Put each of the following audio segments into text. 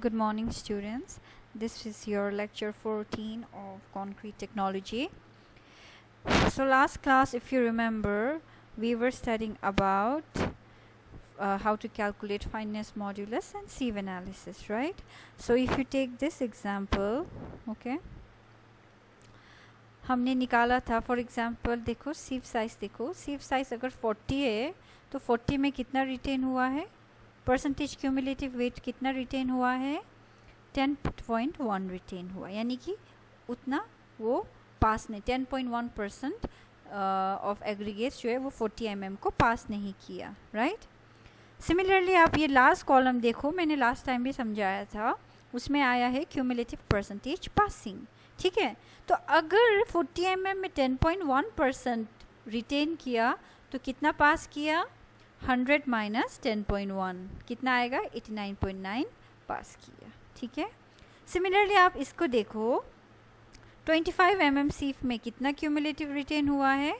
Good morning, students. This is your lecture 14 of concrete technology. So last class, if you remember, we were studying about how to calculate fineness modulus and sieve analysis, right? So if you take this example, okay, हमने निकाला था for example देखो sieve size देखो sieve size अगर 40 है तो 40 में कितना रिटेन हुआ है, परसेंटेज क्यूमुलेटिव वेट कितना रिटेन हुआ है, 10.1 रिटेन हुआ, यानी कि उतना वो पास नहीं, 10.1% ऑफ एग्रीगेट्स जो है वो 40 mm को पास नहीं किया, राइट। सिमिलरली आप ये लास्ट कॉलम देखो, मैंने लास्ट टाइम भी समझाया था, उसमें आया है क्यूमुलेटिव परसेंटेज पासिंग, ठीक है। तो अगर 40 mm में 10.1% रिटेन किया तो कितना पास किया, 100 माइनस 10.1 कितना आएगा, 89.9 पास किया, ठीक है। सिमिलरली आप इसको देखो, 25 mm सीफ में कितना क्यूमुलेटिव रिटेन हुआ है,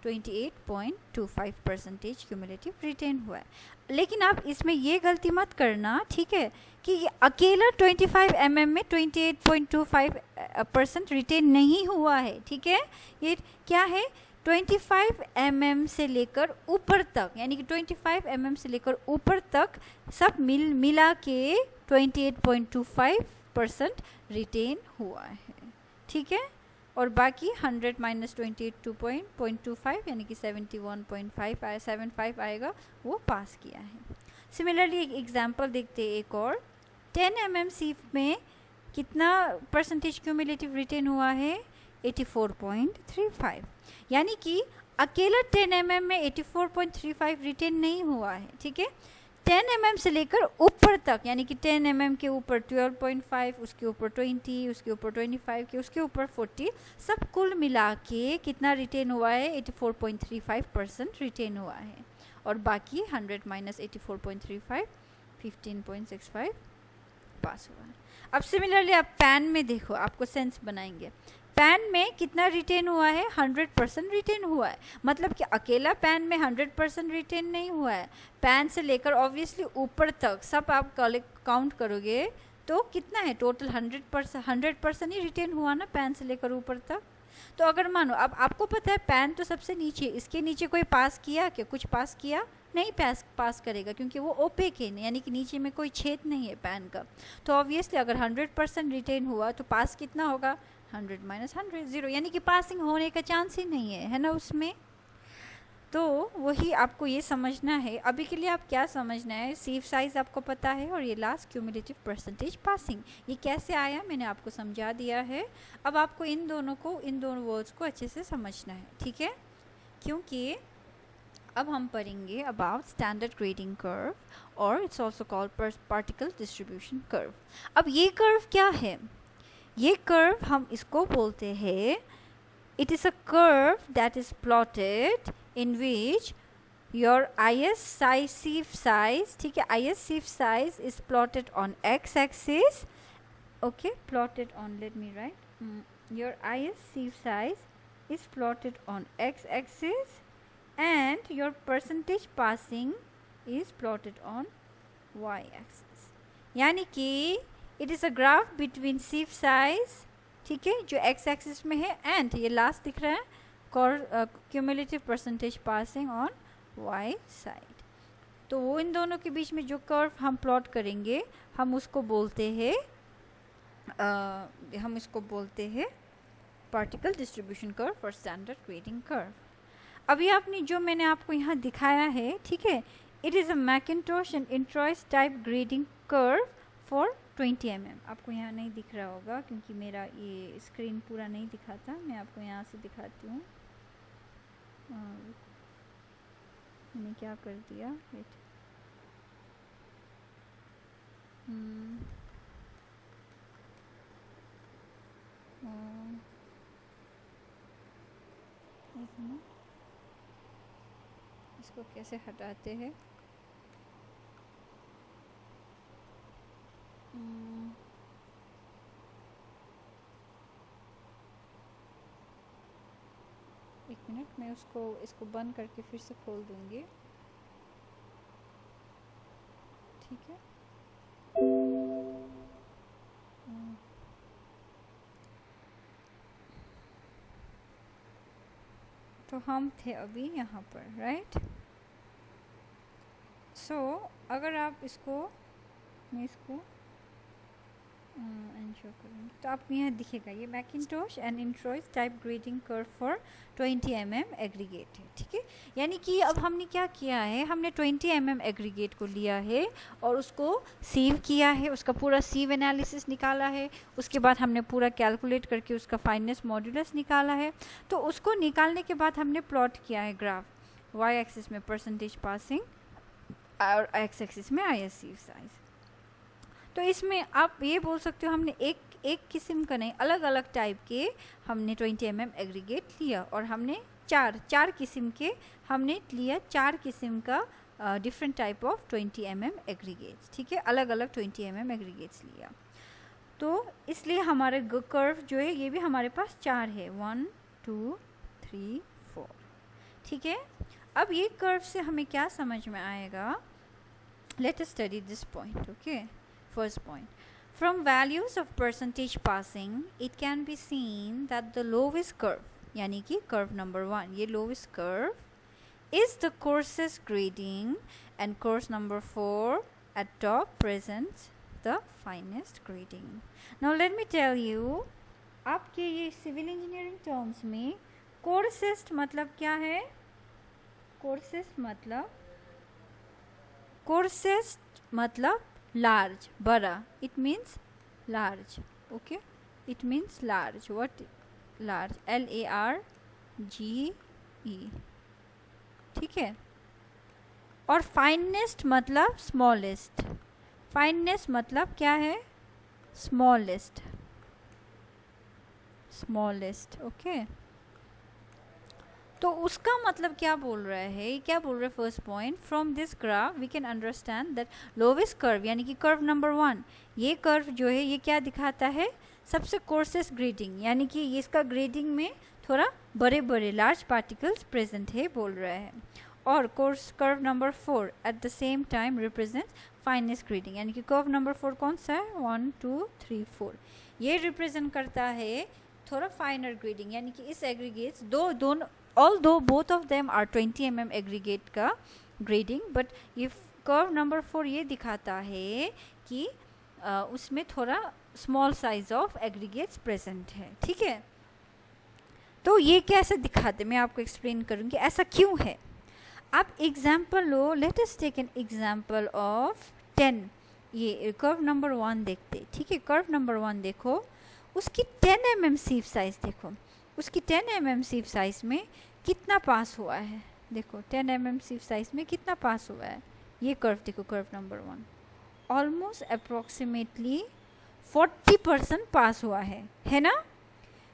28.25% क्यूमुलेटिव रिटेन हुआ है। लेकिन आप इसमें ये गलती मत करना, ठीक है, कि ये अकेला 25 mm में 28.25% रिटेन नहीं हुआ है, ठीक है। ये क्या है, 25 mm से लेकर ऊपर तक, यानी कि 25 mm से लेकर ऊपर तक सब मिला के 28.25% रिटेन हुआ है, ठीक है। और बाकी 100 माइनस 28.25 यानी कि 71.5 आएगा, वो पास किया है। सिमिलरली एक एग्जांपल देखते हैं एक और, 10 mm सीफ में कितना परसेंटेज क्यूमुलेटिव रिटेन हुआ है, 84.35, यानी कि अकेला 10 mm में 84.35 रिटेन नहीं हुआ है, ठीक है। 10 mm से लेकर ऊपर तक, यानी कि 10 mm के ऊपर 12.5, उसके ऊपर 20, उसके ऊपर 25 के, उसके ऊपर 40, सब कुल मिला के कितना रिटेन हुआ है, 84.35% रिटेन हुआ है। और बाकी 100 माइनस 84.35 15.65 पास हुआ है। अब सिमिलरली आप पैन में देखो, आपको सेंस बनाएंगे, पैन में कितना रिटेन हुआ है, 100% रिटेन हुआ है। मतलब कि अकेला पैन में 100% रिटेन नहीं हुआ है, पैन से लेकर ऑब्वियसली ऊपर तक सब आप काउंट करोगे तो कितना है, टोटल 100% ही रिटेन हुआ ना, पैन से लेकर ऊपर तक। तो अगर मानो अब आपको पता है पैन तो सबसे नीचे, इसके नीचे कोई पास किया क्या, कुछ पास किया नहीं, पास करेगा क्योंकि वो ओपेक है, यानी कि नीचे में कोई छेद नहीं है पैन का। तो ऑब्वियसली अगर 100% रिटेन हुआ तो पास कितना होगा, 100 माइनस 100 0, यानी कि पासिंग होने का चांस ही नहीं है ना उसमें। तो वही आपको ये समझना है। अभी के लिए आप क्या समझना है, सीफ साइज आपको पता है और ये लास्ट क्यूमुलेटिव परसेंटेज पासिंग, ये कैसे आया मैंने आपको समझा दिया है। अब आपको इन दोनों वर्ड्स को अच्छे से समझना है, ठीक है, क्योंकि अब हम पढ़ेंगे अबाउट स्टैंडर्ड ग्रेडिंग कर्व और it's also called particle distribution curve. अब ये कर्व क्या है, ये कर्व हम इसको बोलते हैं, it is a curve that is plotted in which your IS sieve size, ठीक है, IS sieve size is plotted on x-axis, okay, plotted on, let me write, your IS sieve size is plotted on x-axis and your percentage passing is plotted on y-axis, यानी कि it is a graph between सिफ size, ठीक है, जो x axis में है, and ये last दिख रहा है cumulative percentage passing on Y side. तो वो इन दोनों के बीच में जो कर्व हम प्लॉट करेंगे हम उसको बोलते हैं पार्टिकल डिस्ट्रीब्यूशन कर्व और स्टैंडर्ड ग्रेडिंग कर्व। अभी आपने जो मैंने आपको यहाँ दिखाया है, ठीक है, it is a McIntosh and Erntroy type grading curve for 20 mm। आपको यहाँ नहीं दिख रहा होगा क्योंकि मेरा ये स्क्रीन पूरा नहीं दिखाता, मैं आपको यहाँ से दिखाती हूँ। मैंने क्या कर दिया, वेट, एक मिनट, इसको कैसे हटाते हैं, एक मिनट, मैं इसको बंद करके फिर से खोल दूँगी, ठीक है। तो हम थे अभी यहाँ पर, राइट। सो अगर आप इसको, मैं इसको इंश्योर करेंगे तो आपको यहाँ दिखेगा ये McIntosh and Erntroy type grading curve for 20 mm aggregate है, ठीक है। यानी कि अब हमने क्या किया है, हमने 20 mm एग्रीगेट को लिया है और उसको सीव किया है, उसका पूरा सीव एनालिसिस निकाला है, उसके बाद हमने पूरा कैलकुलेट करके उसका फाइनेस मॉड्यूलस निकाला है। तो उसको निकालने के बाद हमने प्लॉट किया है ग्राफ, वाई एक्सिस में परसेंटेज पासिंग और एक्स एक्सिस में ISC साइज। तो इसमें आप ये बोल सकते हो हमने एक किस्म का नहीं, अलग अलग टाइप के हमने 20 mm एग्रीगेट लिया और हमने चार किस्म के हमने लिया, 4 किस्म का different type of 20 mm aggregates, ठीक है, अलग अलग 20 mm एग्रीगेट्स लिया। तो इसलिए हमारे कर्व जो है ये भी हमारे पास 4 है, 1 2 3 4, ठीक है। अब ये कर्व से हमें क्या समझ में आएगा, let us study this point, okay. First point, from values of percentage passing it can be seen that the lowest curve, यानी कि curve number 1, ये lowest curve is the coarsest grading and course number 4 at top presents the finest grading. Now let me tell you, आपके ये civil engineering terms में coarsest मतलब क्या है, coarsest मतलब large, बड़ा, it means large, okay, it means large, what large, LARGE, ठीक है। और finest मतलब smallest, finest मतलब क्या है, smallest, okay। तो उसका मतलब क्या बोल रहा है, क्या बोल रहा है, first point, from this graph we can understand that lowest curve यानी कि कर्व नंबर 1, ये कर्व जो है ये क्या दिखाता है, सबसे कोर्सेस्ट ग्रेडिंग, यानी कि इसका ग्रेडिंग में थोड़ा बड़े बड़े लार्ज पार्टिकल्स प्रेजेंट है बोल रहा है। और course curve number 4 at the same time represents finest grading, यानी कि कर्व नंबर 4 कौन सा है, 1 2 3 4, ये रिप्रेजेंट करता है थोड़ा फाइनर ग्रेडिंग, यानी कि इस एग्रीगेट्स दोनों although both of them are 20 mm aggregate का grading, but ये curve number 4 ये दिखाता है कि उसमें थोड़ा small size of aggregates present है, ठीक है। तो ये कैसे दिखाते, मैं आपको explain करूँगी ऐसा क्यों है। आप example low, let us take an example of 10, ये curve number 1 देखते, ठीक है। curve number 1 देखो, उसकी 10 mm sieve size देखो, उसकी 10 mm sieve size में कितना पास हुआ है, देखो 10 mm sieve size में कितना पास हुआ है, ये कर्व देखो, कर्व नंबर 1 ऑलमोस्ट अप्रोक्सीमेटली 40% पास हुआ है ना।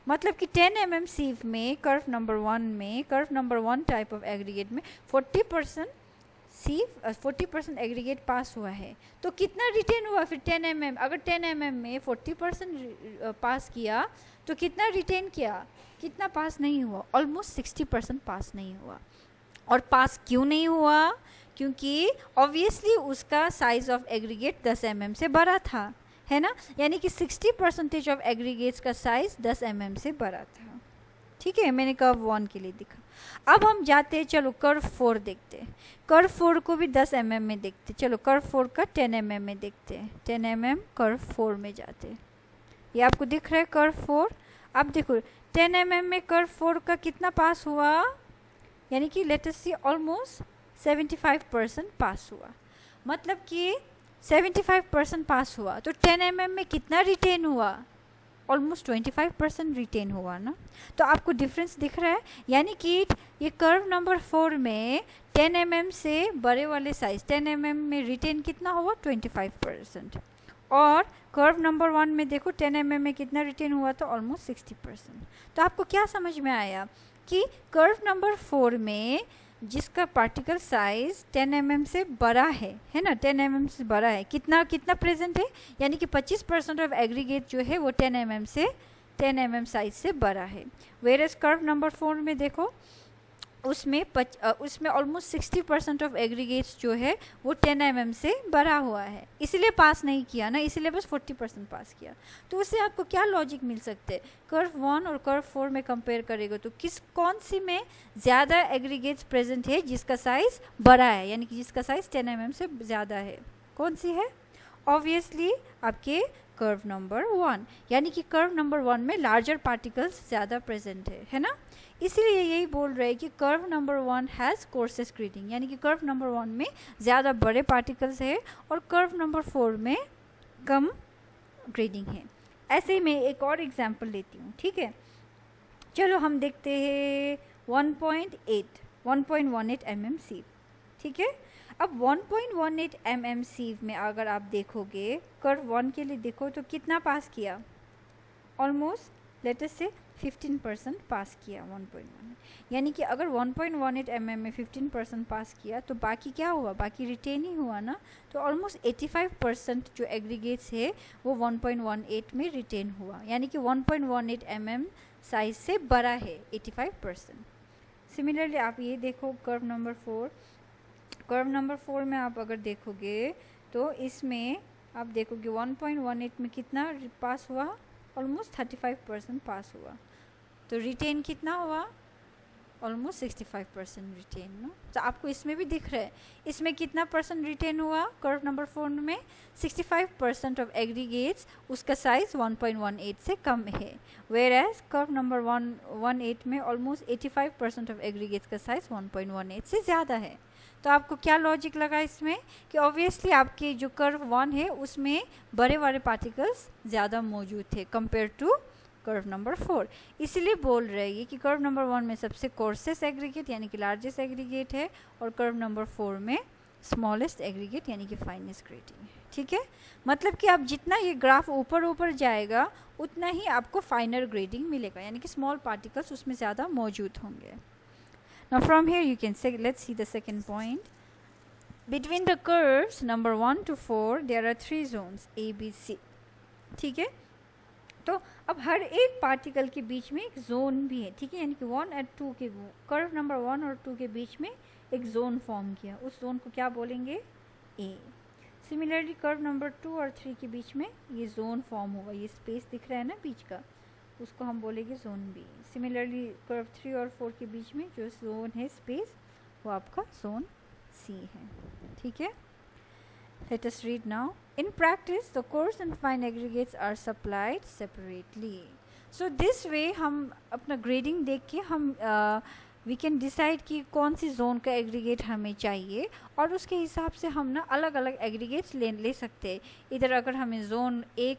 मतलब कि 10 mm sieve में कर्व नंबर 1 में, curve number 1 type of aggregate में 40% sieve 40% एग्रीगेट पास हुआ है। तो कितना रिटेन हुआ फिर 10 mm, अगर 10 mm में 40% पास किया तो कितना रिटेन किया, कितना पास नहीं हुआ, ऑलमोस्ट 60% पास नहीं हुआ। और पास क्यों नहीं हुआ, क्योंकि ऑब्वियसली उसका साइज ऑफ एग्रीगेट 10 mm से बड़ा था, है ना, यानी कि 60% ऑफ एग्रीगेट्स का साइज 10 mm से बड़ा था, ठीक है। मैंने कर्व 1 के लिए दिखा। अब हम जाते हैं, चलो कर्व 4 देखते हैं, कर्व 4 को भी 10 mm में देखते, चलो कर्व 4 का 10 mm में देखते हैं, 10 mm कर्व 4 में जाते हैं, ये आपको दिख रहा है कर्व 4। अब देखो 10 mm में कर्व 4 का कितना पास हुआ, यानी कि लेट अस सी ऑलमोस्ट 75% पास हुआ, मतलब कि 75% पास हुआ, तो 10 mm में कितना रिटेन हुआ, ऑलमोस्ट 25% रिटेन हुआ ना। तो आपको डिफरेंस दिख रहा है, यानी कि ये कर्व नंबर 4 में 10 mm से बड़े वाले साइज 10 mm में रिटेन कितना हुआ, 25%, और कर्व नंबर 1 में देखो 10 mm में कितना रिटेन हुआ, तो ऑलमोस्ट 60%। तो आपको क्या समझ में आया कि कर्व नंबर 4 में जिसका पार्टिकल साइज 10 mm से बड़ा है ना, 10 mm से बड़ा है, कितना प्रेजेंट है, यानी कि 25% ऑफ एग्रीगेट जो है वो 10 mm साइज से बड़ा है। वेयर एज कर्व नंबर 4 में देखो उसमें ऑलमोस्ट 60% ऑफ एग्रीगेट्स जो है वो 10 mm से भरा हुआ है, इसलिए पास नहीं किया ना, इसलिए बस 40% पास किया। तो उससे आपको क्या लॉजिक मिल सकते हैं, कर्व 1 और कर्व 4 में कंपेयर करेगा तो कौन सी में ज़्यादा एग्रीगेट्स प्रेजेंट है जिसका साइज़ बड़ा है, यानी कि जिसका साइज़ 10 mm से ज़्यादा है, कौन सी है? ऑब्वियसली आपके कर्व नंबर 1, यानी कि कर्व नंबर 1 में लार्जर पार्टिकल्स ज़्यादा प्रेजेंट है ना। इसीलिए यही बोल रहे हैं कि कर्व नंबर 1 हैज़ कोर्सेस्ट ग्रेडिंग, यानी कि कर्व नंबर 1 में ज़्यादा बड़े पार्टिकल्स है और कर्व नंबर 4 में कम ग्रेडिंग है। ऐसे ही मैं एक और एग्जांपल लेती हूँ, ठीक है। चलो हम देखते हैं 1.18 mm सीव, ठीक है। अब 1.18 mm सीव में अगर आप देखोगे कर्व 1 के लिए देखो तो कितना पास किया, ऑलमोस्ट लेट अस से 15% पास किया 1.1, यानी कि अगर 1.18 mm में 15% पास किया तो बाकी क्या हुआ, बाकी रिटेन ही हुआ ना। तो ऑलमोस्ट 85% जो एग्रीगेट्स है वो 1.18 में रिटेन हुआ, यानी कि 1.18 mm साइज से बड़ा है 85%। सिमिलरली आप ये देखो कर्व नंबर 4 में आप अगर देखोगे तो इसमें आप देखोगे 1.18 में कितना पास हुआ, ऑलमोस्ट 35% पास हुआ। तो रिटेन कितना हुआ, ऑलमोस्ट 65% रिटेन ना। तो आपको इसमें भी दिख रहा है, इसमें कितना परसेंट रिटेन हुआ कर्व नंबर 4 में, 65% ऑफ एग्रीगेट्स उसका साइज 1.18 से कम है, वेयर एज कर्व नंबर 118 में ऑलमोस्ट 85% ऑफ एग्रीगेट्स का साइज 1.18 से ज़्यादा है। तो आपको क्या लॉजिक लगा इसमें कि ऑब्वियसली आपके जो कर्व 1 है उसमें बड़े बड़े पार्टिकल्स ज़्यादा मौजूद थे कंपेयर टू कर्व नंबर 4, इसीलिए बोल रहे हैं कि कर्व नंबर 1 में सबसे कोर्सेस्ट एग्रीगेट यानी कि लार्जेस्ट एग्रीगेट है और कर्व नंबर 4 में स्मॉलेस्ट एग्रीगेट यानी कि फाइनेस्ट ग्रेडिंग है, ठीक है। मतलब कि आप जितना ये ग्राफ ऊपर जाएगा उतना ही आपको फाइनर ग्रेडिंग मिलेगा, यानी कि स्मॉल पार्टिकल्स उसमें ज़्यादा मौजूद होंगे। Now from here you can say, let's see the second point. Between the curves number 1 to 4 there are 3 zones A, B, C, ठीक है। तो अब हर एक पार्टिकल के बीच में एक जोन भी है, ठीक है, यानी कि 1 और 2 के कर्व नंबर 1 और 2 के बीच में एक जोन फॉर्म किया, उस जोन को क्या बोलेंगे, A। सिमिलरली कर्व नंबर 2 और 3 के बीच में ये जोन फॉर्म हुआ, ये स्पेस दिख रहा है ना बीच का, उसको हम बोलेंगे जोन बी। सिमिलरली कर्व 3 और 4 के बीच में जो जोन है स्पेस वो आपका जोन सी है, ठीक है। Let us read now. In practice, the coarse and fine aggregates are supplied separately. So this way हम अपना grading देख के हम वी कैन डिसाइड कि कौन सी जोन का एग्रीगेट हमें चाहिए और उसके हिसाब से हम ना अलग अलग एग्रीगेट्स ले सकते हैं। इधर अगर हमें जोन ए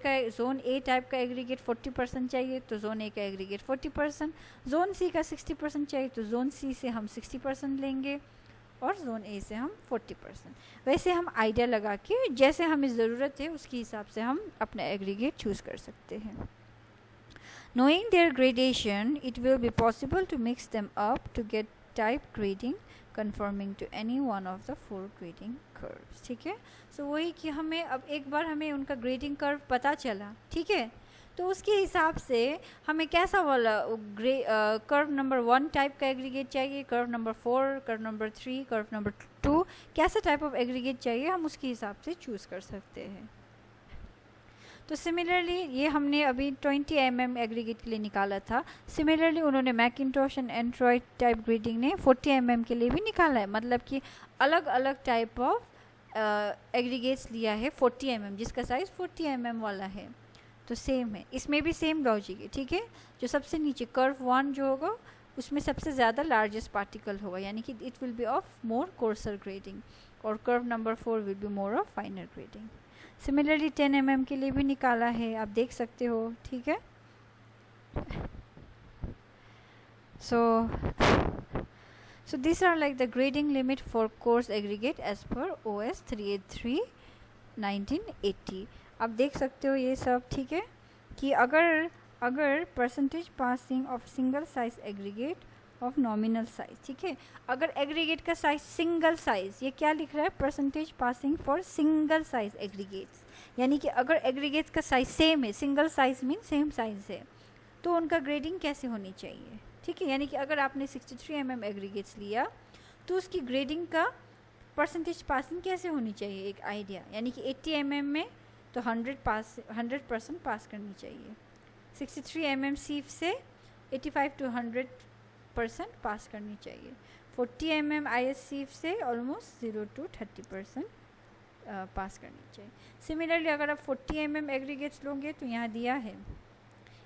टाइप का एग्रीगेट 40% चाहिए तो जोन ए का एग्रीगेट 40%, जोन सी का 60% चाहिए तो जोन सी से हम 60% लेंगे और जोन ए से हम 40%। वैसे हम आइडिया लगा के जैसे हमें ज़रूरत है उसके हिसाब से हम अपना एग्रीगेट चूज़ कर सकते हैं। Knowing their gradation, it will be possible to mix them up to get type grading conforming to any one of the 4 grading curves, ठीक है। सो वही कि हमें अब एक बार हमें उनका ग्रेडिंग कर्व पता चला, ठीक है, तो उसके हिसाब से हमें कैसा वाला कर्व नंबर 1 टाइप का एग्रीगेट चाहिए, curve number 4, curve number 3, curve number 2, कैसा टाइप ऑफ एग्रीगेट चाहिए हम उसके हिसाब से चूज़ कर सकते हैं। तो सिमिलरली ये हमने अभी 20 mm एग्रीगेट के लिए निकाला था। सिमिलरली उन्होंने Macintosh and Android type grading ने 40 mm के लिए भी निकाला है, मतलब कि अलग अलग टाइप ऑफ एग्रीगेट्स लिया है 40 mm जिसका साइज़ 40 mm वाला है। तो सेम है, इसमें भी सेम लॉजिक है, ठीक है। जो सबसे नीचे कर्व 1 जो होगा उसमें सबसे ज़्यादा लार्जेस्ट पार्टिकल होगा, यानी कि it will be of more coarser grading, और curve number 4 will be more of finer grading. Similarly 10 mm के लिए भी निकाला है, आप देख सकते हो, ठीक है। So these are like the grading limit for coarse aggregate as per OS 383 1980। आप देख सकते हो ये सब, ठीक है, कि अगर percentage passing of single size aggregate of nominal size, ठीक है, अगर एग्रीगेट का साइज सिंगल साइज, ये क्या लिख रहा है, percentage passing for single size aggregates, यानी कि अगर एग्रीगेट्स का साइज सेम है, single size mean same size है, तो उनका ग्रेडिंग कैसे होनी चाहिए, ठीक है। यानी कि अगर आपने 63 mm एग्रीगेट्स लिया तो उसकी ग्रेडिंग का परसेंटेज पासिंग कैसे होनी चाहिए, एक आइडिया। यानी कि 80 mm में तो 100% पास करनी चाहिए। 63 mm सीफ से 85 to 100% पास करनी चाहिए। 40 mm IS सीफ से ऑलमोस्ट 0 to 30% पास करनी चाहिए। सिमिलरली अगर आप 40 mm एग्रीगेट्स लोगे तो यहाँ दिया है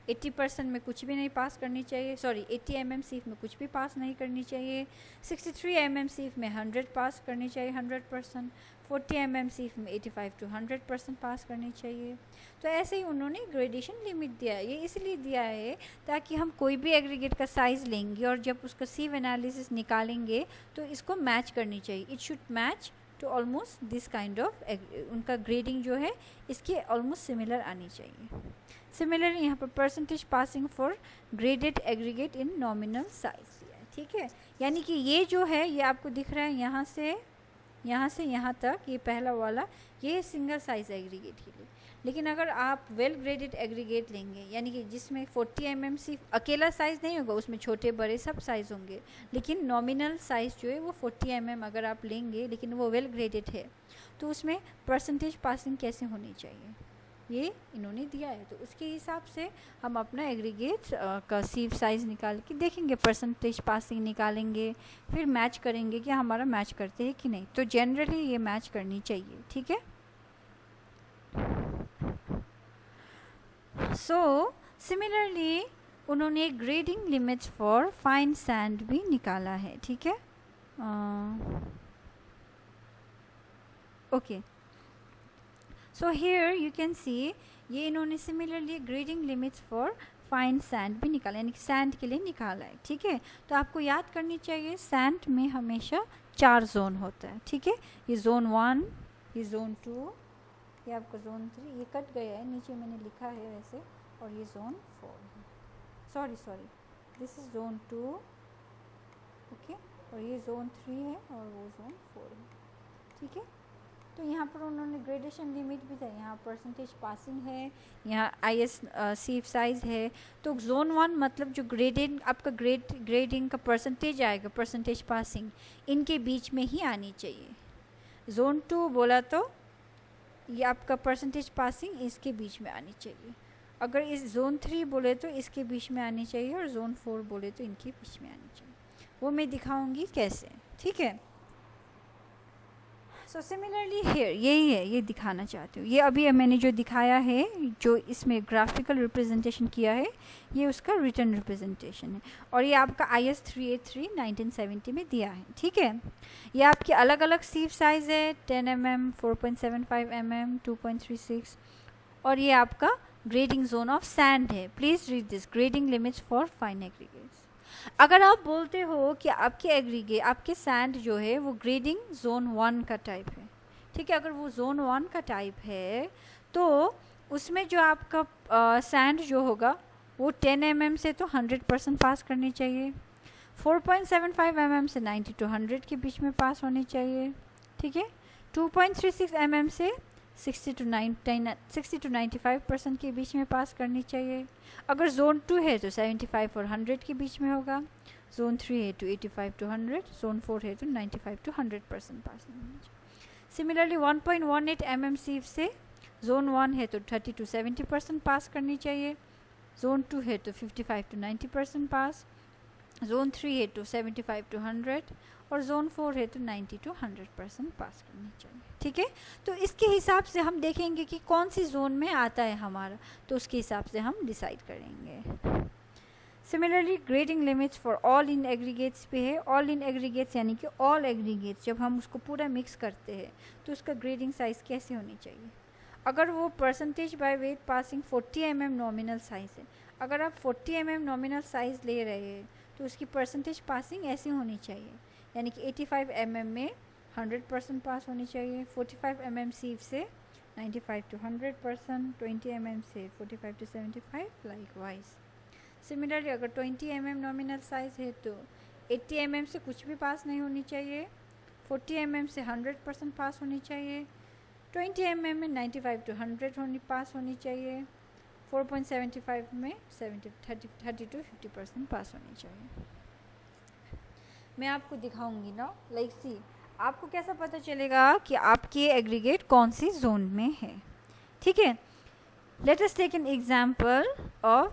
80% में कुछ भी नहीं पास करनी चाहिए, सॉरी 80 mm सीफ में कुछ भी पास नहीं करनी चाहिए। 63 mm सीफ में 100 पास करनी चाहिए 100%। 40 mm सीफ में 85 to 100% पास करनी चाहिए। तो ऐसे ही उन्होंने ग्रेडेशन लिमिट दिया है। ये इसलिए दिया है ताकि हम कोई भी एग्रीगेट का साइज़ लेंगे और जब उसका सीव एनालिसिस निकालेंगे तो इसको मैच करनी चाहिए। It should match to almost this kind of, उनका ग्रेडिंग जो है इसके ऑलमोस्ट सिमिलर आनी चाहिए। सिमिलरली यहाँ पर percentage passing for graded aggregate in nominal size दिया है, ठीक है। यानी कि ये जो है ये आपको दिख रहा है यहाँ से यहाँ तक, ये पहला वाला ये सिंगल साइज एग्रीगेट के लिए। लेकिन अगर आप वेल ग्रेडेड एग्रीगेट लेंगे यानी कि जिसमें 40 mm सिर्फ अकेला साइज़ नहीं होगा, उसमें छोटे बड़े सब साइज़ होंगे, लेकिन नॉमिनल साइज़ जो है वो 40 mm अगर आप लेंगे लेकिन वो वेल ग्रेडेड है तो उसमें परसेंटेज पासिंग कैसे होनी चाहिए ये इन्होंने दिया है। तो उसके हिसाब से हम अपना एग्रीगेट का सीव साइज़ निकाल के देखेंगे, परसेंटेज पासिंग निकालेंगे, फिर मैच करेंगे कि हमारा मैच करते हैं कि नहीं। तो जनरली ये मैच करनी चाहिए, ठीक है। सो सिमिलरली उन्होंने grading limits for fine sand भी निकाला है, ठीक है। Okay, so here you can see ये इन्होंने similarly grading limits for fine sand भी निकाला, यानी कि सैंड के लिए निकाला है, ठीक है। तो आपको याद करनी चाहिए सैंड में हमेशा 4 जोन होता है, ठीक है। ये जोन 1, ये जोन 2, ये आपका जोन 3, ये कट गया है नीचे मैंने लिखा है वैसे, और ये जोन 4 है, sorry this is zone 2, okay, और ये जोन 3 है और वो जोन 4 है, ठीक है। तो यहाँ पर उन्होंने ग्रेडेशन लिमिट भी था, यहाँ परसेंटेज पासिंग है, यहाँ IS सीफ साइज है। तो जोन 1 मतलब जो ग्रेडिंग आपका ग्रेडिंग का परसेंटेज आएगा, परसेंटेज पासिंग इनके बीच में ही आनी चाहिए। जोन 2 बोला तो ये आपका परसेंटेज पासिंग इसके बीच में आनी चाहिए। अगर इस जोन 3 बोले तो इसके बीच में आनी चाहिए, और जोन 4 बोले तो इनके बीच में आनी चाहिए। वो मैं दिखाऊंगी कैसे, ठीक है। सो सिमिलरली हेयर यही है, ये दिखाना चाहती हूँ। ये अभी मैंने जो दिखाया है, जो इसमें ग्राफिकल रिप्रेजेंटेशन किया है, ये उसका रिटन रिप्रेजेंटेशन है, और ये आपका IS 383 1970 में दिया है, ठीक है। ये आपके अलग अलग सीव साइज़ है, 10 mm, 4.75 mm, 2.36, और ये आपका ग्रेडिंग जोन ऑफ सैंड है। Please read this, grading limits for fine aggregates. अगर आप बोलते हो कि आपके एग्रीगेट आपके सैंड जो है वो ग्रेडिंग जोन 1 का टाइप है, ठीक है, अगर वो जोन 1 का टाइप है तो उसमें जो आपका सैंड जो होगा वो 10 mm से तो 100% पास करनी चाहिए, 4.75 mm से 90 to 100 के बीच में पास होनी चाहिए, ठीक है, 2.36 mm से 60 to 95% के बीच में पास करनी चाहिए। अगर जोन 2 है तो 75 और 100 के बीच में होगा, जोन 3 है तो 85 to 100, जोन 4 है तो 95 to 100% पास होना चाहिए। सिमिलरली 1.18 mm सीव से जोन 1 है तो 30 to 70% पास करनी चाहिए, जोन 2 है तो 55 to 90% पास, जोन 3 है तो 75 to 100, और जोन 4 है तो 90 to 100% पास करनी चाहिए, ठीक है। तो इसके हिसाब से हम देखेंगे कि कौन सी जोन में आता है हमारा, तो उसके हिसाब से हम डिसाइड करेंगे। Similarly grading limits for all in aggregates पे है। ऑल इन एग्रीगेट्स यानी कि ऑल एग्रीगेट्स जब हम उसको पूरा मिक्स करते हैं तो उसका ग्रेडिंग साइज़ कैसे होनी चाहिए। अगर वो percentage by weight passing 40 mm nominal size है, अगर आप 40 mm नॉमिनल साइज़ ले रहे हैं तो उसकी परसेंटेज पासिंग ऐसी होनी चाहिए, यानी कि 85 mm में 100% पास होनी चाहिए, 45 mm सीव से 95 to 100%, 20 mm से 45 to 75 लाइकवाइज। सिमिलरली अगर 20 mm नॉमिनल साइज़ है तो 80 mm से कुछ भी पास नहीं होनी चाहिए, 40 mm से 100% पास होनी चाहिए, 20 mm में 95 to 100 पास होनी चाहिए, 4.75 में 30 to 50% पास होनी चाहिए। मैं आपको दिखाऊंगी ना, लाइक सी, आपको कैसा पता चलेगा कि आपके एग्रीगेट कौन सी जोन में है, ठीक है। Let us take an example of,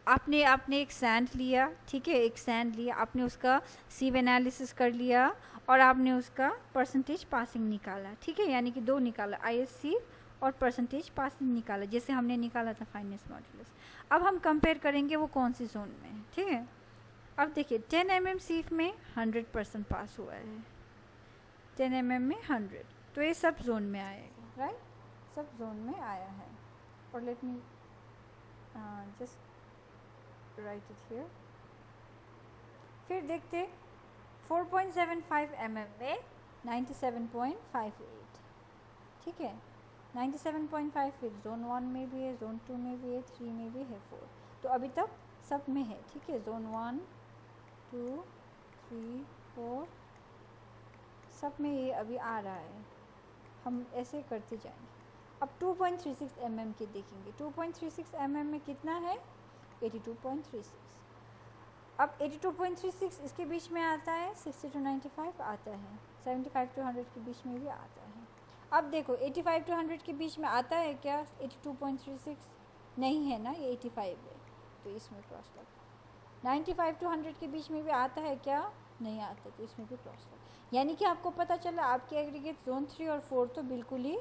आपने एक सैंड लिया, ठीक है, एक सैंड लिया, आपने उसका सीव एनालिसिस कर लिया और आपने उसका परसेंटेज पासिंग निकाला, ठीक है, यानी कि 2 निकाला, ISC और परसेंटेज पासिंग निकाला, जैसे हमने निकाला था फाइनेंस मॉड्यूलस। अब हम कंपेयर करेंगे वो कौन सी जोन में है, ठीक है। अब देखिए 10 mm सीफ में 100% पास हुआ है, 10 mm में 100, तो ये सब जोन में आएगा, राइट, सब जोन में आया है। और let me just right it here. फिर देखते 4.75 mm में 97.58, ठीक है, 97.5 फिर जोन 1 में भी है, जोन 2 में भी है, 3 में भी है, 4, तो अभी तक सब में है, ठीक है, जोन 1 2 3 4 सब में ये अभी आ रहा है, हम ऐसे करते जाएंगे। अब 2.36 mm के देखेंगे, 2.36 mm में कितना है, 82.36। अब 82.36 इसके बीच में आता है, 60 to 95 आता है, 75 to 100 के बीच में भी आता है। अब देखो 85 to 100 के बीच में आता है क्या, 82.36 नहीं है ना, ये 85 है, तो इसमें क्रॉस लगा। 95 to 100 के बीच में भी आता है क्या, नहीं आता, तो इसमें भी क्रॉस लगा। यानी कि आपको पता चला आपके एग्रीगेट जोन 3 और 4 तो बिल्कुल ही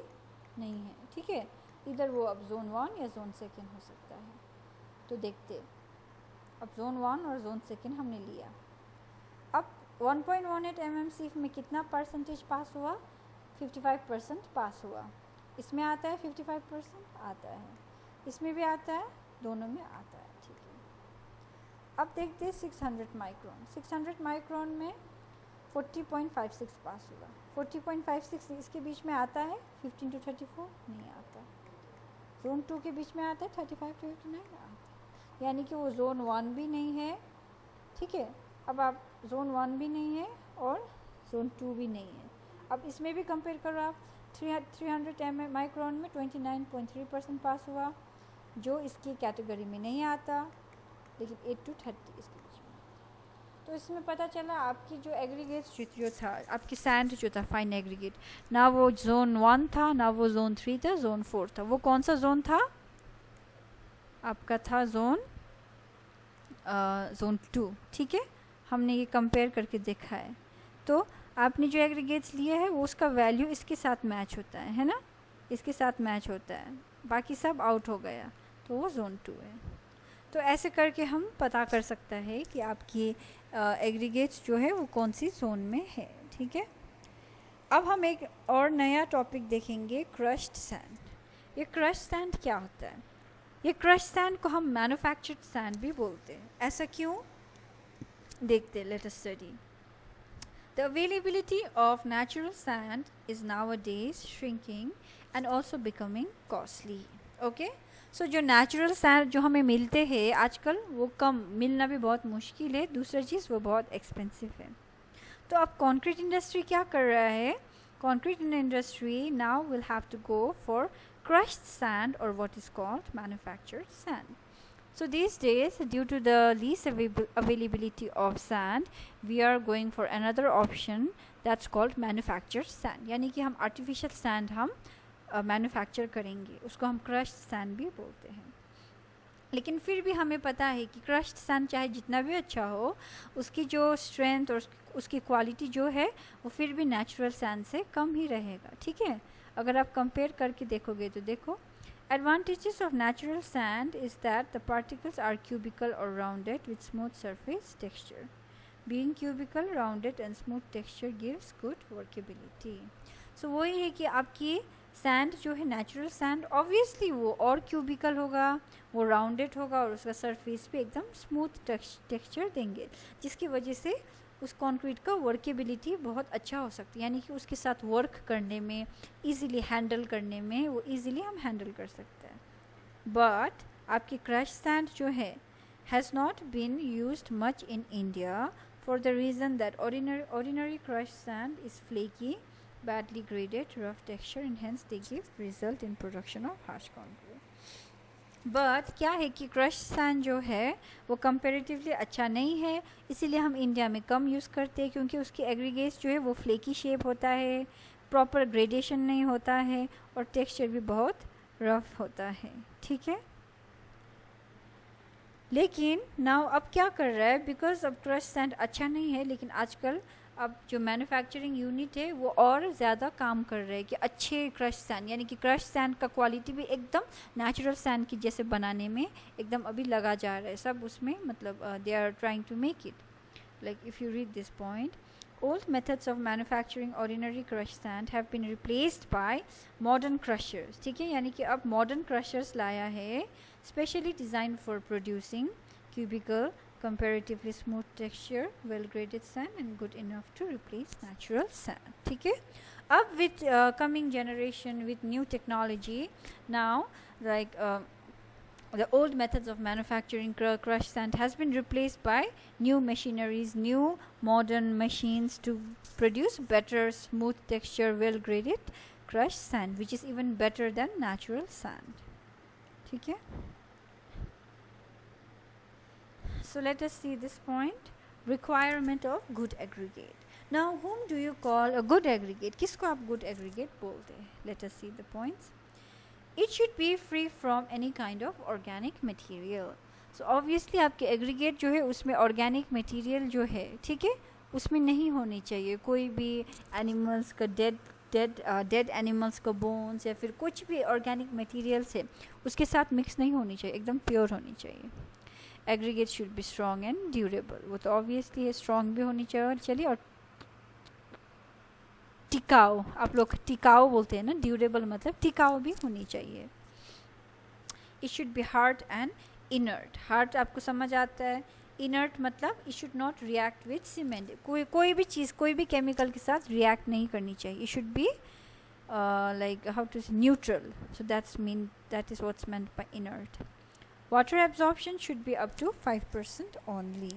नहीं है, ठीक है, इधर वो अब जोन 1 या जोन 2 हो सकता है। तो देखते, अब जोन 1 और जोन 2 हमने लिया। अब 1.18 mm सीफ में कितना परसेंटेज पास हुआ, 55% पास हुआ। इसमें आता है 55% आता है, इसमें भी आता है, दोनों में आता है, ठीक है। अब देखते हैं 600 माइक्रोन, 600 माइक्रोन में 40.56 पास हुआ। 40.56 इसके बीच में आता है, 15 to 34 नहीं आता। जोन 2 के बीच में आता है, 35 to 89 आता है, यानी कि वो जोन 1 भी नहीं है, ठीक है। अब आप जोन 1 भी नहीं है और जोन 2 भी नहीं है। अब इसमें भी कंपेयर करो आप, 300 माइक्रोन में 29.3% पास हुआ, जो इसकी कैटेगरी में नहीं आता, लेकिन 8 to 30 इसके बीच में। तो इसमें पता चला आपकी जो एग्रीगेट जो था, आपकी सैंड जो था फाइन एग्रीगेट, ना वो जोन 1 था, ना वो जोन 3 था, जोन 4 था। वो कौन सा जोन था आपका, था जोन 2, ठीक है। हमने ये कंपेयर करके देखा है, तो आपने जो एग्रीगेट्स लिए है वो उसका वैल्यू इसके साथ मैच होता है ना, इसके साथ मैच होता है, बाकी सब आउट हो गया, तो वो जोन 2 है। तो ऐसे करके हम पता कर सकता है कि आपकी एग्रीगेट्स जो है वो कौन सी जोन में है, ठीक है। अब हम एक और नया टॉपिक देखेंगे, क्रश्ड सैंड। ये क्रश्ड सैंड क्या होता है, ये क्रश्ड सैंड को हम मैन्युफैक्चर्ड सैंड भी बोलते हैं। ऐसा क्यों, देखते, let us study. The availability of natural sand is nowadays shrinking and also becoming costly. Okay? So जो natural sand जो हमें मिलते हैं आजकल वो कम, मिलना भी बहुत मुश्किल है, दूसरा चीज़ वो बहुत एक्सपेंसिव है। तो अब कंक्रीट इंडस्ट्री क्या कर रहा है, concrete industry now will have to go for crushed sand or what is called manufactured sand. So these days, due to the least availability of sand, we are going for another option that's called manufactured sand. यानी कि हम artificial sand हम manufacture करेंगे, उसको हम crushed sand भी बोलते हैं। लेकिन फिर भी हमें पता है कि crushed sand चाहे जितना भी अच्छा हो, उसकी जो strength और उसकी quality जो है वो फिर भी natural sand से कम ही रहेगा, ठीक है। अगर आप compare करके देखोगे तो देखो, advantages of natural sand is that the particles are cubical or rounded with smooth surface texture. Being cubical, rounded and smooth texture gives good workability. So वही है कि आपकी सैंड जो है नेचुरल सैंड, ऑब्वियसली वो और क्यूबिकल होगा, वो राउंडेड होगा और उसका सरफेस पे एकदम स्मूथ टेक्सचर देंगे, जिसकी वजह से उस कंक्रीट का वर्केबिलिटी बहुत अच्छा हो सकती है, यानी कि उसके साथ वर्क करने में, इजीली हैंडल करने में वो इजीली हम हैंडल कर सकते हैं। बट आपकी क्रश सैंड जो है has not been used much in India for the reason that ordinary crush sand is flaky, badly graded, rough texture and hence they give result in production of harsh concrete. But क्या है कि crush sand जो है वो comparatively अच्छा नहीं है, इसीलिए हम इंडिया में कम यूज़ करते हैं, क्योंकि उसकी एग्रीगेट्स जो है वो फ्लेकी शेप होता है, प्रॉपर ग्रेडेशन नहीं होता है और टेक्सचर भी बहुत रफ होता है, ठीक है। लेकिन नाउ अब क्या कर रहा है, बिकॉज अब क्रश सैंड अच्छा नहीं है, लेकिन आजकल अब जो मैन्युफैक्चरिंग यूनिट है वो और ज़्यादा काम कर रहे हैं कि अच्छे क्रश सैंड, यानी कि क्रश सैंड का क्वालिटी भी एकदम नेचुरल सैंड की जैसे बनाने में एकदम अभी लगा जा रहा है सब उसमें, मतलब they are trying to make it like if you read this point, old methods of manufacturing ordinary crushed sand have been replaced by modern crushers, ठीक है, यानी कि अब modern crushers लाया है specially designed for producing cubical comparatively smooth texture well graded sand and good enough to replace natural sand, ठीक है। अब with coming generation with new technology now like the old methods of manufacturing crushed sand has been replaced by new machineries, new modern machines to produce better smooth texture well graded crushed sand which is even better than natural sand, ठीक है। So let us see this point, requirement of good aggregate. Now whom do you call a good aggregate, किसको आप good aggregate बोलते हैं? Let us see the points. It should be free from any kind of organic material. So obviously आपके aggregate जो है उसमें organic material जो है, ठीक है, उसमें नहीं होनी चाहिए कोई भी animals का dead animals का bones या फिर कुछ भी organic material से उसके साथ mix नहीं होनी चाहिए, एकदम pure होनी चाहिए। Aggregate should be strong and durable, वो तो obviously है, strong भी होनी चाहिए और टिकाऊ, आप लोग टिकाऊ बोलते हैं ना, ड्यूरेबल मतलब टिकाऊ भी होनी चाहिए। It should B hard and inert, hard आपको समझ आता है, इनर्ट मतलब it should not react with cement, कोई भी चीज़ कोई भी केमिकल के साथ रिएक्ट नहीं करनी चाहिए, it should be like how to say neutral, so that is what's meant by inert. Water absorption should be up to 5% only.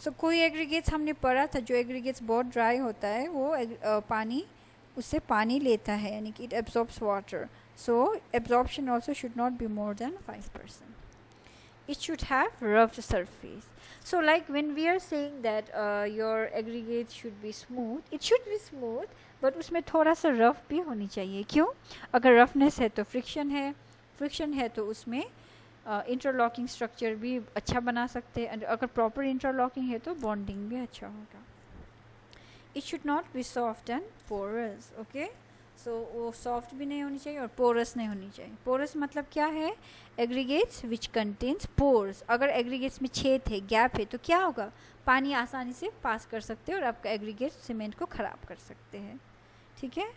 So कोई एग्रीगेट्स हमने पढ़ा था, जो एग्रीगेट्स बहुत ड्राई होता है वो पानी उससे पानी लेता है, यानी कि it absorbs water, so absorption also should not be more than 5%। It should have rough surface, so like when we are saying that your aggregate should be smooth, it should be smooth but उसमें थोड़ा सा rough भी होनी चाहिए। क्यों? अगर roughness है तो फ्रिक्शन है तो उसमें इंटरलॉकिंग स्ट्रक्चर भी अच्छा बना सकते हैं, अगर प्रॉपर इंटरलॉकिंग है तो बॉन्डिंग भी अच्छा होगा। It should not be soft and porous, okay, so वो सॉफ्ट भी नहीं होनी चाहिए और पोरस नहीं होनी चाहिए। पोरस मतलब क्या है? एग्रीगेट्स विच कंटेन्स पोर्स, अगर एग्रीगेट्स में छेद है, गैप है, तो क्या होगा? पानी आसानी से पास कर सकते हैं और आपका एग्रीगेट सीमेंट को ख़राब कर सकते हैं, ठीक है।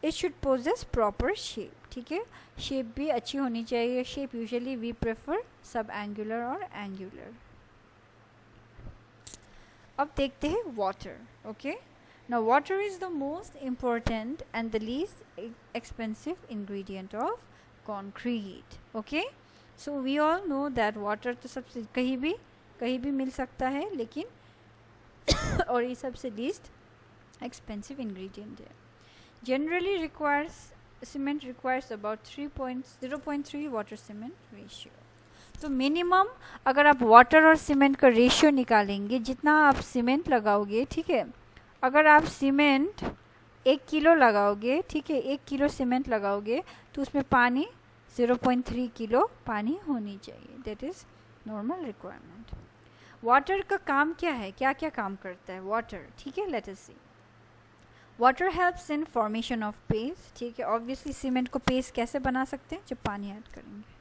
It should possess proper shape, ठीक है, शेप भी अच्छी होनी चाहिए। Shape usually we prefer sub angular और एंगुलर। अब देखते हैं water, okay. Now water is the most important and the least expensive ingredient of concrete, okay. So we all know that water तो सबसे कहीं भी मिल सकता है, लेकिन और ये सबसे least expensive ingredient है। Generally cement requires about 0.3 water cement ratio। तो मिनिमम अगर आप वाटर और सीमेंट का रेशियो निकालेंगे, जितना आप सीमेंट लगाओगे, ठीक है, अगर आप सीमेंट 1 किलो लगाओगे, ठीक है, 1 किलो सीमेंट लगाओगे तो उसमें पानी 0.3 किलो पानी होनी चाहिए, that is normal requirement. Water का काम क्या है, क्या क्या काम करता है वाटर, ठीक है, let us see. Water helps in formation of paste, ठीक है, ऑब्वियसली सीमेंट को पेस्ट कैसे बना सकते हैं? जब पानी ऐड करेंगे।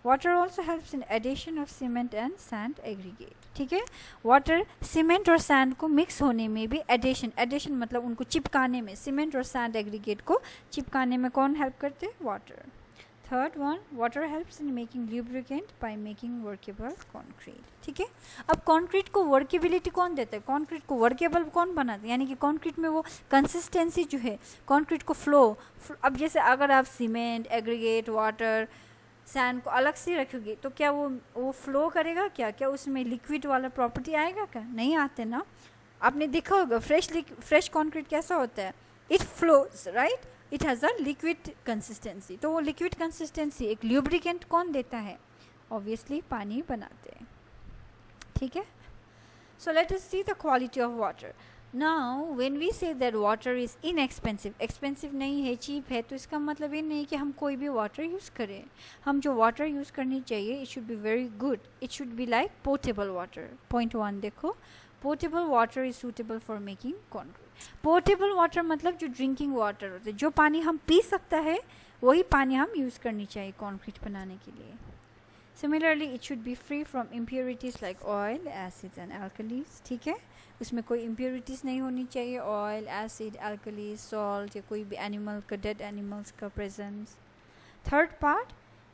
Water also helps in addition of cement and sand aggregate, ठीक है, वाटर सीमेंट और सैंड को मिक्स होने में भी एडिशन मतलब उनको चिपकाने में, सीमेंट और सैंड एग्रीगेट को चिपकाने में कौन हेल्प करते हैं? Water. Third one, water helps in making lubricant by making workable concrete, ठीक है। अब कॉन्क्रीट को वर्केबिलिटी कौन देता है? कॉन्क्रीट को वर्केबल कौन बनाता है? यानी कि कॉन्क्रीट में वो कंसिस्टेंसी जो है, कॉन्क्रीट को फ्लो, अब जैसे अगर आप सीमेंट, एग्रीगेट, वाटर, सैंड को अलग से रखोगे तो क्या वो फ्लो करेगा? क्या उसमें लिक्विड वाला प्रॉपर्टी आएगा? क्या नहीं आते ना। आपने देखा होगा फ्रेश कंक्रीट कैसा होता है, it flows, right. It has a liquid consistency. तो वो लिक्विड कंसिस्टेंसी एक ल्यूब्रिकेंट कौन देता है? ऑब्वियसली पानी बनाते हैं, ठीक है। So let us see the quality of water. Now when we say that water is inexpensive, expensive नहीं है, चीप है, तो इसका मतलब ये नहीं कि हम कोई भी वाटर यूज़ करें। हम जो वाटर यूज़ करनी चाहिए it should be very good, it should be like portable water. Point 1 देखो, portable water is suitable for making concrete. Portable water मतलब जो ड्रिंकिंग वाटर होता है, जो पानी हम पी सकता है वही पानी हम यूज़ करनी चाहिए कंक्रीट बनाने के लिए। Similarly it should B free from impurities like oil, acids and alkalis, ठीक है। उसमें कोई इम्प्योरिटीज़ नहीं होनी चाहिए, ऑयल, एसिड, एल्कलीज, सॉल्ट या कोई भी एनिमल का, डेड एनिमल्स का presence. Third part,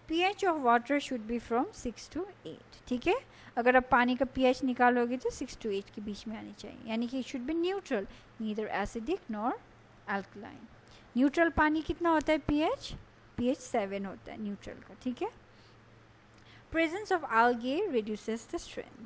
pH of water should be from 6 to 8, ठीक है। अगर आप पानी का pH निकालोगे तो 6 to 8 के बीच में आनी चाहिए, यानी कि it should B neutral, neither acidic nor alkaline. Neutral पानी कितना होता है pH 7 होता है न्यूट्रल का, ठीक है। Presence of algae reduces the strength।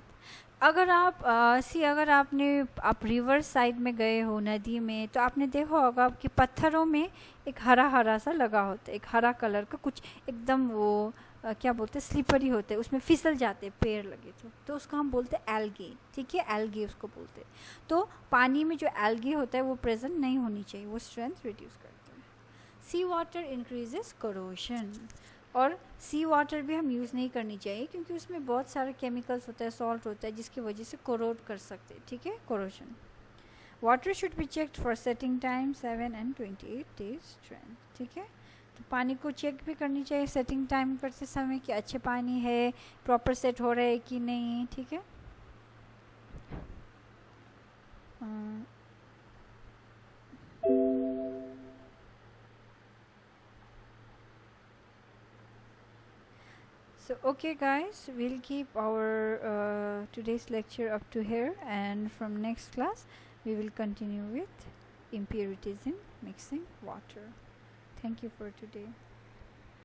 अगर आप अगर आप रिवर साइड में गए हो, नदी में, तो आपने देखा होगा कि पत्थरों में एक हरा हरा सा लगा होता है, एक हरा कलर का कुछ एकदम वो क्या बोलते हैं, स्लिपरी होते हैं, उसमें फिसल जाते हैं पेड़ लगे तो उसको हम बोलते हैं एल्गे, ठीक है, एल्गे उसको बोलते हैं। तो पानी में जो एल्गे होता है वो प्रेजेंट नहीं होनी चाहिए, वो स्ट्रेंथ रिड्यूस करता है। सी वाटर इंक्रीजेस करोशन, और सी वाटर भी हम यूज़ नहीं करनी चाहिए क्योंकि उसमें बहुत सारे केमिकल्स होता है, सॉल्ट होता है, जिसकी वजह से कोरोड कर सकते हैं, ठीक है, corrosion. Water should be checked for setting time 7 and 28 days strength, ठीक है। तो पानी को चेक भी करनी चाहिए सेटिंग टाइम करते समय कि अच्छे पानी है, प्रॉपर सेट हो रहा है कि नहीं, ठीक है। So okay guys, we'll keep our today's lecture up to here, and from next class we will continue with impurities in mixing water. Thank you for today.